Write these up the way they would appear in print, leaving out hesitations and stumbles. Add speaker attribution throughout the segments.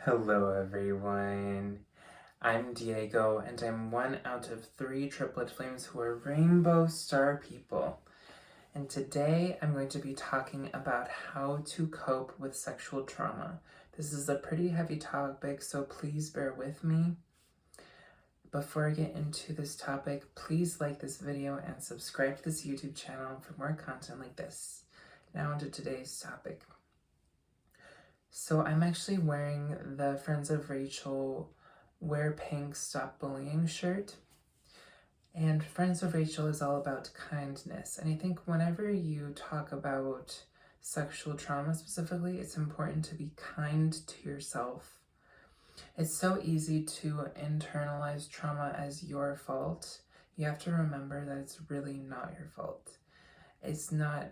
Speaker 1: Hello everyone, I'm Diego and I'm one out of 3 triplet flames who are rainbow star people. And today I'm going to be talking about how to cope with sexual trauma. This is a pretty heavy topic, so please bear with me. Before I get into this topic, please like this video and subscribe to this YouTube channel for more content like this. Now onto today's topic. So I'm actually wearing the Friends of Rachel Wear Pink Stop Bullying shirt. And Friends of Rachel is all about kindness. And I think whenever you talk about sexual trauma specifically, it's important to be kind to yourself. It's so easy to internalize trauma as your fault. You have to remember that it's really not your fault. It's not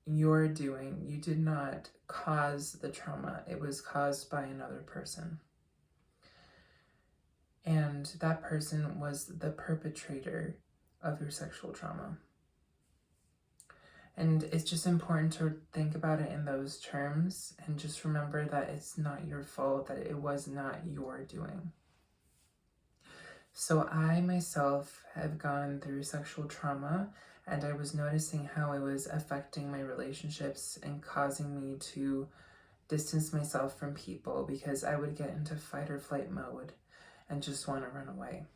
Speaker 1: your doing. You did not cause the trauma. It was caused by another person. And that person was the perpetrator of your sexual trauma. And it's just important to think about it in those terms and just remember that it's not your fault, that it was not your doing. So I myself have gone through sexual trauma, and I was noticing how it was affecting my relationships and causing me to distance myself from people because I would get into fight or flight mode and just want to run away.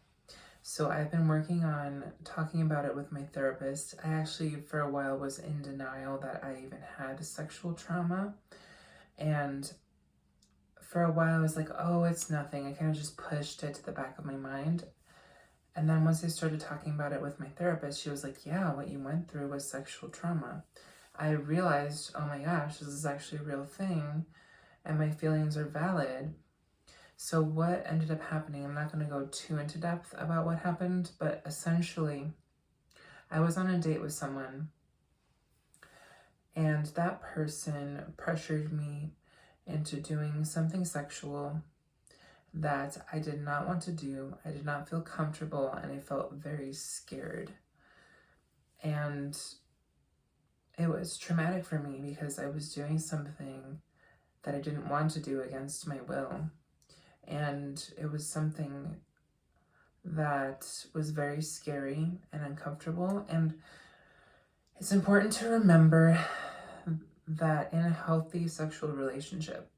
Speaker 1: So I've been working on talking about it with my therapist. I actually, for a while, was in denial that I even had sexual trauma. And for a while, I was like, oh, it's nothing. I kind of just pushed it to the back of my mind. And then once I started talking about it with my therapist, she was like, yeah, what you went through was sexual trauma. I realized, oh my gosh, this is actually a real thing, and my feelings are valid. So what ended up happening, I'm not going to go too into depth about what happened, but essentially, I was on a date with someone, and that person pressured me into doing something sexual that I did not want to do. I did not feel comfortable, and I felt very scared. And it was traumatic for me because I was doing something that I didn't want to do against my will. And it was something that was very scary and uncomfortable. And it's important to remember that in a healthy sexual relationship,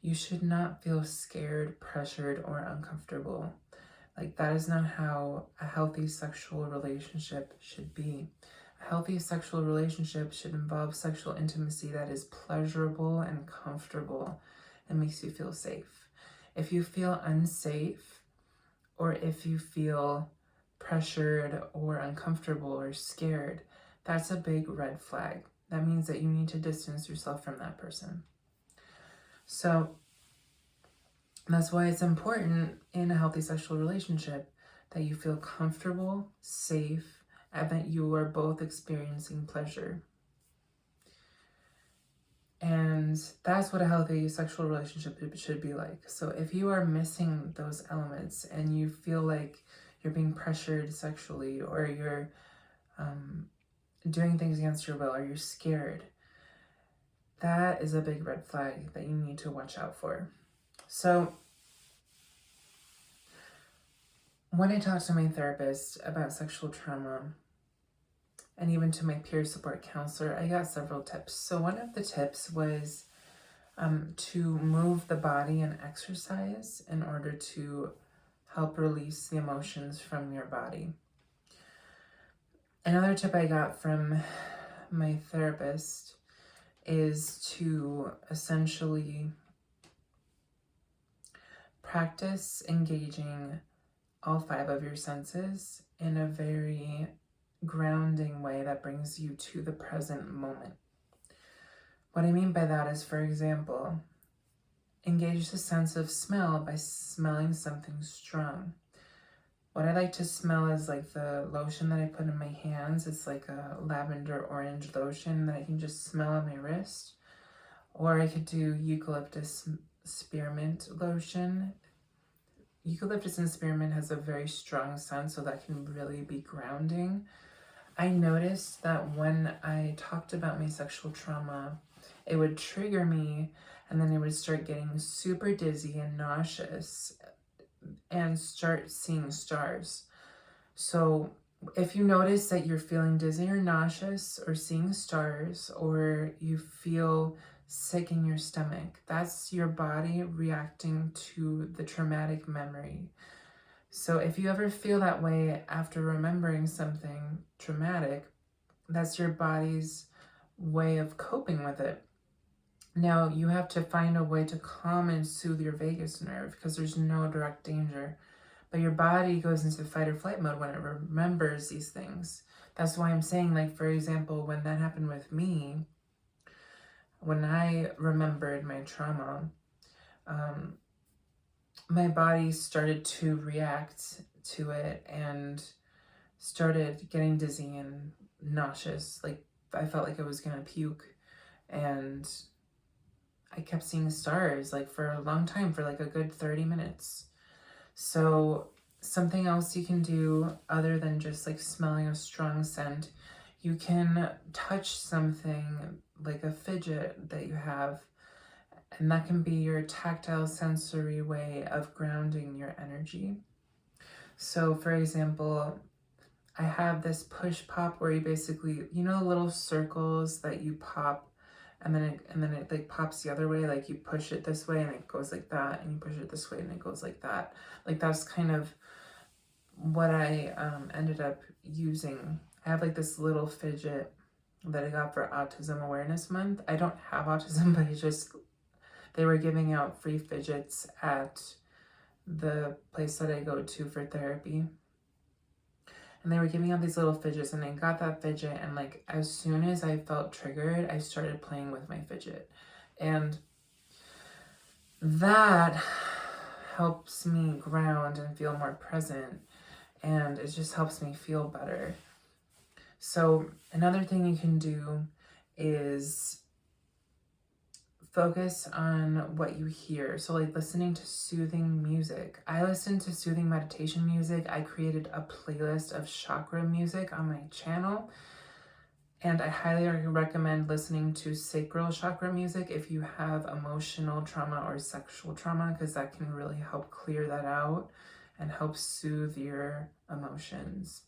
Speaker 1: you should not feel scared, pressured, or uncomfortable. Like, that is not how a healthy sexual relationship should be. A healthy sexual relationship should involve sexual intimacy that is pleasurable and comfortable and makes you feel safe. If you feel unsafe, or if you feel pressured or uncomfortable or scared, that's a big red flag. That means that you need to distance yourself from that person. So that's why it's important in a healthy sexual relationship that you feel comfortable, safe, and that you are both experiencing pleasure. And that's what a healthy sexual relationship should be like. So if you are missing those elements and you feel like you're being pressured sexually, or you're doing things against your will, or you're scared, that is a big red flag that you need to watch out for. So when I talked to my therapist about sexual trauma, and even to my peer support counselor, I got several tips. So one of the tips was to move the body and exercise in order to help release the emotions from your body. Another tip I got from my therapist is to essentially practice engaging all 5 of your senses in a very grounding way that brings you to the present moment. What I mean by that is, for example, engage the sense of smell by smelling something strong. What I like to smell is like the lotion that I put in my hands. It's like a lavender orange lotion that I can just smell on my wrist. Or I could do eucalyptus spearmint lotion. Eucalyptus and spearmint has a very strong scent, so that can really be grounding. I noticed that when I talked about my sexual trauma, it would trigger me, and then I would start getting super dizzy and nauseous and start seeing stars. So if you notice that you're feeling dizzy or nauseous or seeing stars, or you feel sick in your stomach, that's your body reacting to the traumatic memory. So if you ever feel that way after remembering something traumatic, that's your body's way of coping with it. Now you have to find a way to calm and soothe your vagus nerve because there's no direct danger. But your body goes into fight or flight mode when it remembers these things. That's why I'm saying, like, for example, when that happened with me, when I remembered my trauma, my body started to react to it and started getting dizzy and nauseous. Like, I felt like I was gonna puke, and I kept seeing stars, like, for a long time, for like a good 30 minutes. So something else you can do other than just like smelling a strong scent, you can touch something like a fidget that you have, and that can be your tactile sensory way of grounding your energy. So for example, I have this push pop where you basically, you know, the little circles that you pop and then it like pops the other way, like you push it this way and it goes like that, and you push it this way and it goes like that. Like that's kind of what I ended up using. I have like this little fidget that I got for Autism Awareness Month. I don't have autism, but they were giving out free fidgets at the place that I go to for therapy. And they were giving out these little fidgets, and I got that fidget, and like as soon as I felt triggered, I started playing with my fidget. And that helps me ground and feel more present, and it just helps me feel better. So another thing you can do is focus on what you hear. So like listening to soothing music. I listen to soothing meditation music. I created a playlist of chakra music on my channel, and I highly recommend listening to sacral chakra music if you have emotional trauma or sexual trauma, because that can really help clear that out and help soothe your emotions.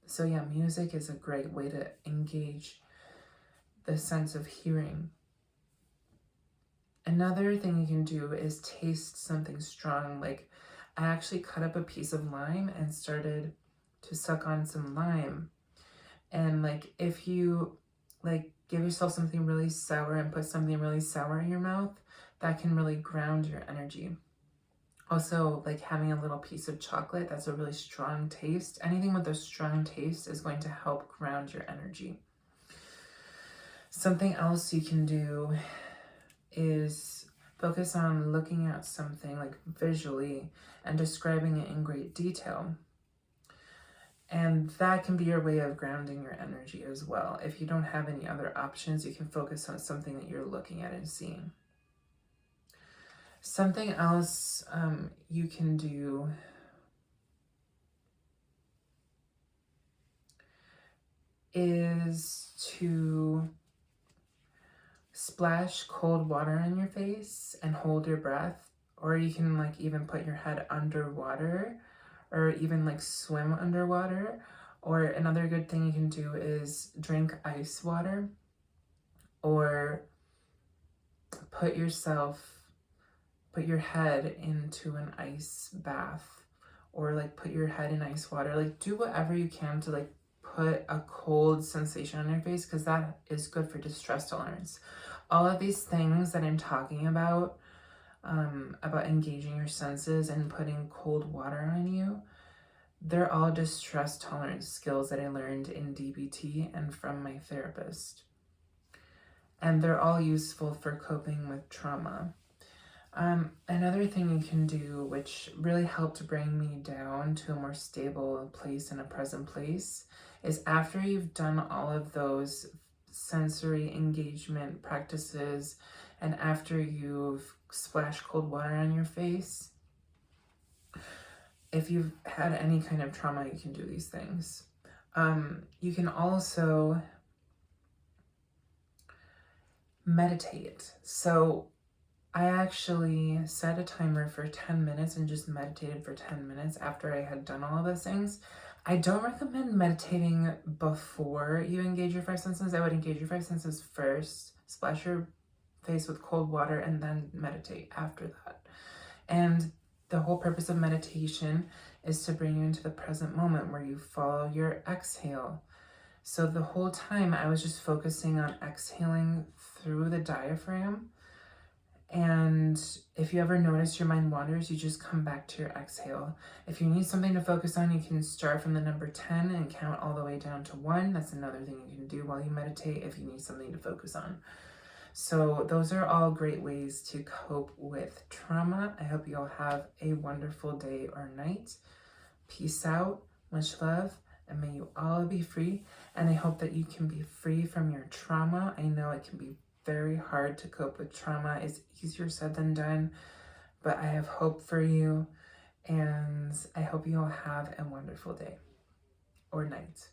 Speaker 1: So yeah, music is a great way to engage the sense of hearing. Another thing you can do is taste something strong. Like I actually cut up a piece of lime and started to suck on some lime. And like if you like give yourself something really sour and put something really sour in your mouth, that can really ground your energy. Also, like having a little piece of chocolate, that's a really strong taste. Anything with a strong taste is going to help ground your energy. Something else you can do is focus on looking at something like visually and describing it in great detail. And that can be your way of grounding your energy as well. If you don't have any other options, you can focus on something that you're looking at and seeing. Something else you can do is to splash cold water on your face and hold your breath, or you can like even put your head underwater, or even like swim underwater. Or another good thing you can do is drink ice water, or put your head into an ice bath, or like put your head in ice water. Like do whatever you can to like put a cold sensation on your face, because that is good for distress tolerance. All of these things that I'm talking about engaging your senses and putting cold water on you, they're all distress tolerance skills that I learned in DBT and from my therapist. And they're all useful for coping with trauma. Another thing you can do, which really helped bring me down to a more stable place and a present place, is after you've done all of those sensory engagement practices and after you've splashed cold water on your face, if you've had any kind of trauma, you can do these things. You can also meditate. So I actually set a timer for 10 minutes and just meditated for 10 minutes after I had done all of those things. I don't recommend meditating before you engage your five senses. I would engage your five senses first, splash your face with cold water, and then meditate after that. And the whole purpose of meditation is to bring you into the present moment where you follow your exhale. So the whole time I was just focusing on exhaling through the diaphragm. And if you ever notice your mind wanders, you just come back to your exhale. If you need something to focus on, you can start from the number 10 and count all the way down to 1. That's another thing you can do while you meditate if you need something to focus on. So those are all great ways to cope with trauma. I hope you all have a wonderful day or night. Peace out, much love, and may you all be free. And I hope that you can be free from your trauma. I know it can be very hard to cope with trauma. It's easier said than done, but I have hope for you, and I hope you all have a wonderful day or night.